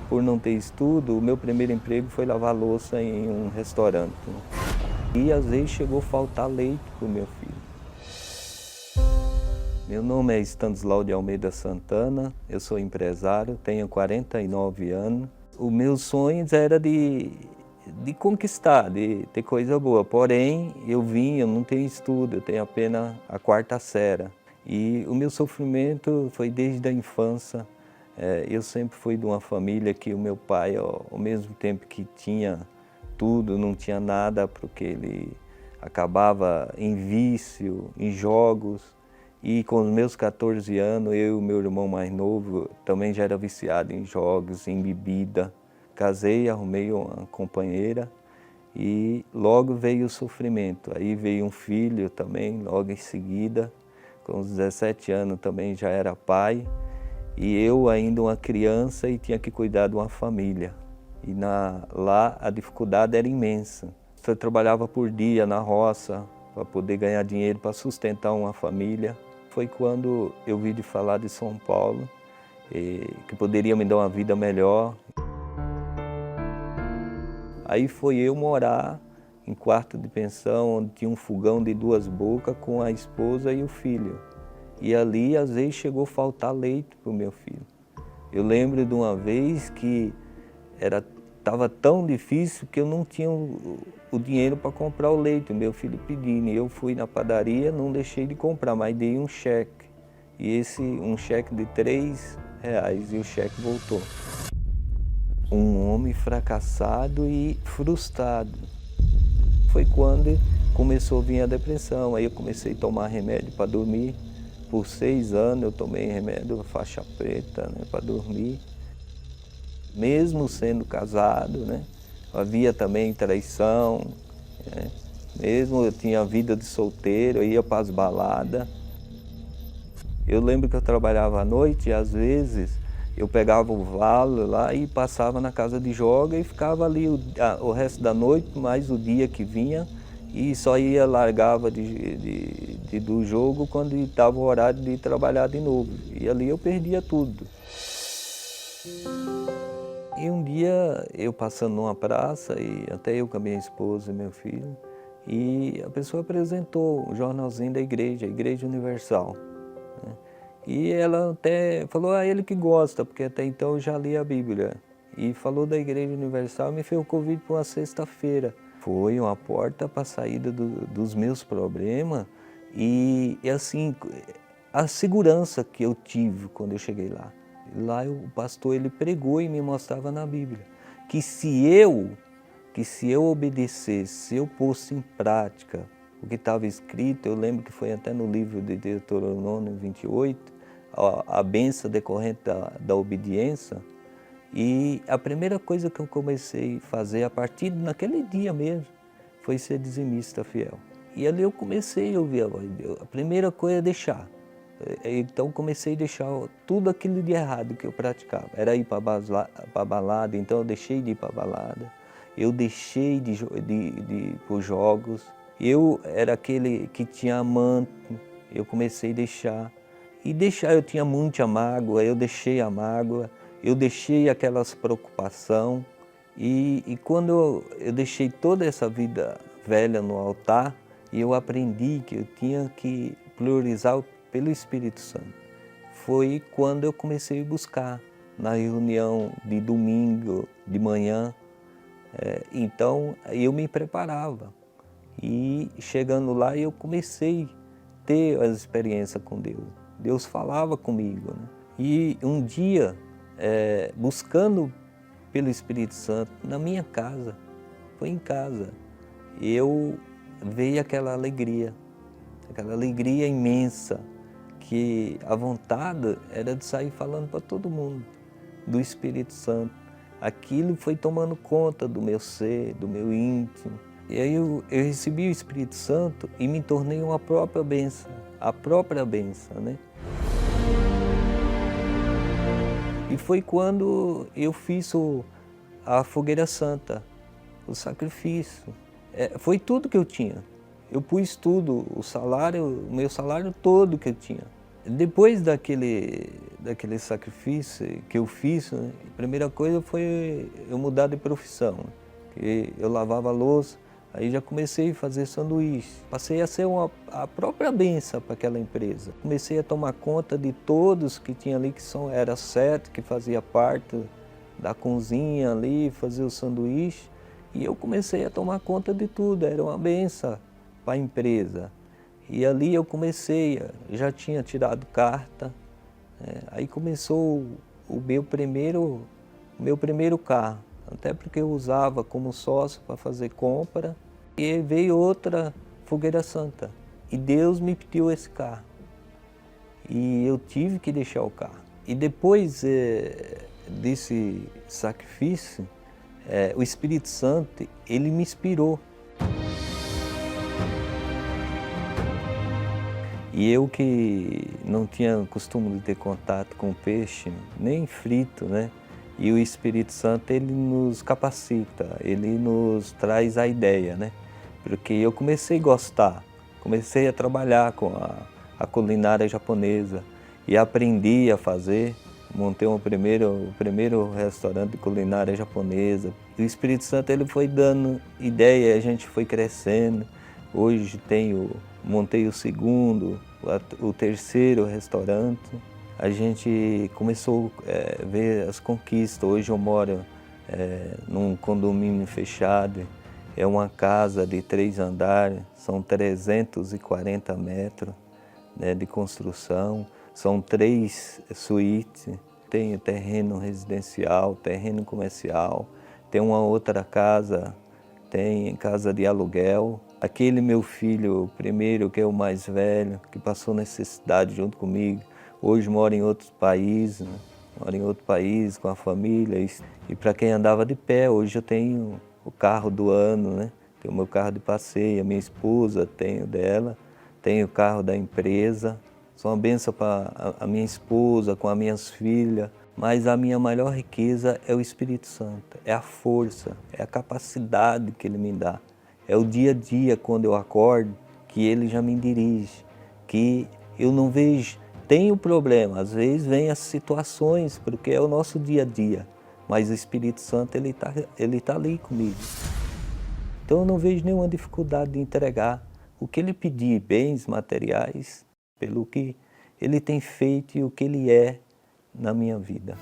Por não ter estudo, o meu primeiro emprego foi lavar louça em um restaurante. E às vezes chegou a faltar leite para o meu filho. Meu nome é Stanislau de Almeida Santana, eu sou empresário, tenho 49 anos. Os meus sonhos eram de conquistar, de ter coisa boa. Porém, eu não tenho estudo, eu tenho apenas a quarta série. E o meu sofrimento foi desde a infância. Eu sempre fui de uma família que o meu pai, ao mesmo tempo que tinha tudo, não tinha nada, porque ele acabava em vício, em jogos. E com os meus 14 anos, eu e o meu irmão mais novo também já era viciado em jogos, em bebida. Casei, arrumei uma companheira e logo veio o sofrimento. Aí veio um filho também, logo em seguida. Com os 17 anos também já era pai. E eu ainda uma criança e tinha que cuidar de uma família. E lá a dificuldade era imensa. Eu trabalhava por dia na roça para poder ganhar dinheiro para sustentar uma família. Foi quando eu vi de falar de São Paulo, que poderia me dar uma vida melhor. Aí foi eu morar em quarto de pensão, onde tinha um fogão de 2 bocas com a esposa e o filho. E ali, às vezes, chegou a faltar leite para o meu filho. Eu lembro de uma vez que estava tão difícil que eu não tinha o dinheiro para comprar o leite, o meu filho pedindo. E eu fui na padaria, não deixei de comprar, mas dei um cheque. E um cheque de R$3, e o cheque voltou. Um homem fracassado e frustrado. Foi quando começou a vir a depressão, aí eu comecei a tomar remédio para dormir. Por 6 anos eu tomei remédio faixa preta, né, para dormir. Mesmo sendo casado, né, havia também traição, né, mesmo eu tinha vida de solteiro, eu ia para as baladas. Eu lembro que eu trabalhava à noite e às vezes eu pegava o vale lá e passava na casa de joga e ficava ali o resto da noite, mais o dia que vinha. E só largava do jogo quando estava o horário de trabalhar de novo. E ali eu perdia tudo. E um dia eu passando numa praça, e até eu com a minha esposa e meu filho, e a pessoa apresentou o jornalzinho da igreja, a Igreja Universal, né? E ela até falou, ele que gosta, porque até então eu já li a Bíblia. E falou da Igreja Universal e me fez o convite para uma sexta-feira. Foi uma porta para a saída dos meus problemas e assim, a segurança que eu tive quando eu cheguei lá. Lá o pastor ele pregou e me mostrava na Bíblia que se eu obedecesse, se eu pôsse em prática o que estava escrito, eu lembro que foi até no livro de Deuteronômio 28, a bênção decorrente da obediência. E a primeira coisa que eu comecei a fazer a partir daquele dia mesmo foi ser dizimista fiel. E ali eu comecei a ouvir a voz de Deus. A primeira coisa é deixar. Então comecei a deixar tudo aquilo de errado que eu praticava. Era ir para a balada, então eu deixei de ir para a balada. Eu deixei de ir para os jogos. Eu era aquele que tinha amante, eu comecei a deixar. E eu tinha muita mágoa, eu deixei a mágoa. Eu deixei aquelas preocupações e quando eu deixei toda essa vida velha no altar, eu aprendi que eu tinha que priorizar pelo Espírito Santo. Foi quando eu comecei a buscar na reunião de domingo, de manhã. Então eu me preparava e chegando lá eu comecei a ter as experiências com Deus. Deus falava comigo, né? E um dia, buscando pelo Espírito Santo na minha casa, foi em casa, veio aquela alegria imensa, que a vontade era de sair falando para todo mundo do Espírito Santo. Aquilo foi tomando conta do meu ser, do meu íntimo. E aí eu recebi o Espírito Santo e me tornei uma própria bênção, a própria bênção, né? E foi quando eu fiz a fogueira santa, o sacrifício. Foi tudo que eu tinha. Eu pus tudo, o meu salário todo que eu tinha. Depois daquele sacrifício que eu fiz, né, a primeira coisa foi eu mudar de profissão. Que eu lavava louça, aí já comecei a fazer sanduíche. Passei a ser a própria bênção para aquela empresa. Comecei a tomar conta de todos que tinha ali, era 7, que fazia parte da cozinha ali, fazer o sanduíche. E eu comecei a tomar conta de tudo, era uma bênção para a empresa. E ali eu comecei, já tinha tirado carta, aí começou o meu primeiro carro, até porque eu usava como sócio para fazer compra, e veio outra Fogueira Santa, e Deus me pediu esse carro, e eu tive que deixar o carro. E depois desse sacrifício, o Espírito Santo, ele me inspirou. E eu que não tinha costume de ter contato com peixe, nem frito, né? E o Espírito Santo, ele nos capacita, ele nos traz a ideia, né? Porque eu comecei a gostar, comecei a trabalhar com a culinária japonesa e aprendi a fazer. Montei o primeiro restaurante de culinária japonesa. E o Espírito Santo, ele foi dando ideia, a gente foi crescendo. Hoje montei o segundo, o terceiro restaurante. A gente começou a ver as conquistas. Hoje eu moro num condomínio fechado. É uma casa de 3 andares, são 340 metros, né, de construção. São 3 suítes. Tem terreno residencial, terreno comercial. Tem uma outra casa, tem casa de aluguel. Aquele meu filho primeiro, que é o mais velho, que passou necessidade junto comigo, hoje mora em outros países, né? Mora em outro país com a família. E para quem andava de pé, hoje eu tenho o carro do ano, né? Tenho o meu carro de passeio, a minha esposa tem o dela, tenho o carro da empresa. Sou uma bênção para a minha esposa, com as minhas filhas. Mas a minha maior riqueza é o Espírito Santo, é a força, é a capacidade que Ele me dá. É o dia a dia, quando eu acordo, que Ele já me dirige, que eu não vejo, tenho problema, às vezes vem as situações, porque é o nosso dia a dia, mas o Espírito Santo, Ele tá ali comigo. Então eu não vejo nenhuma dificuldade de entregar o que Ele pedir, bens materiais, pelo que Ele tem feito e o que Ele é na minha vida.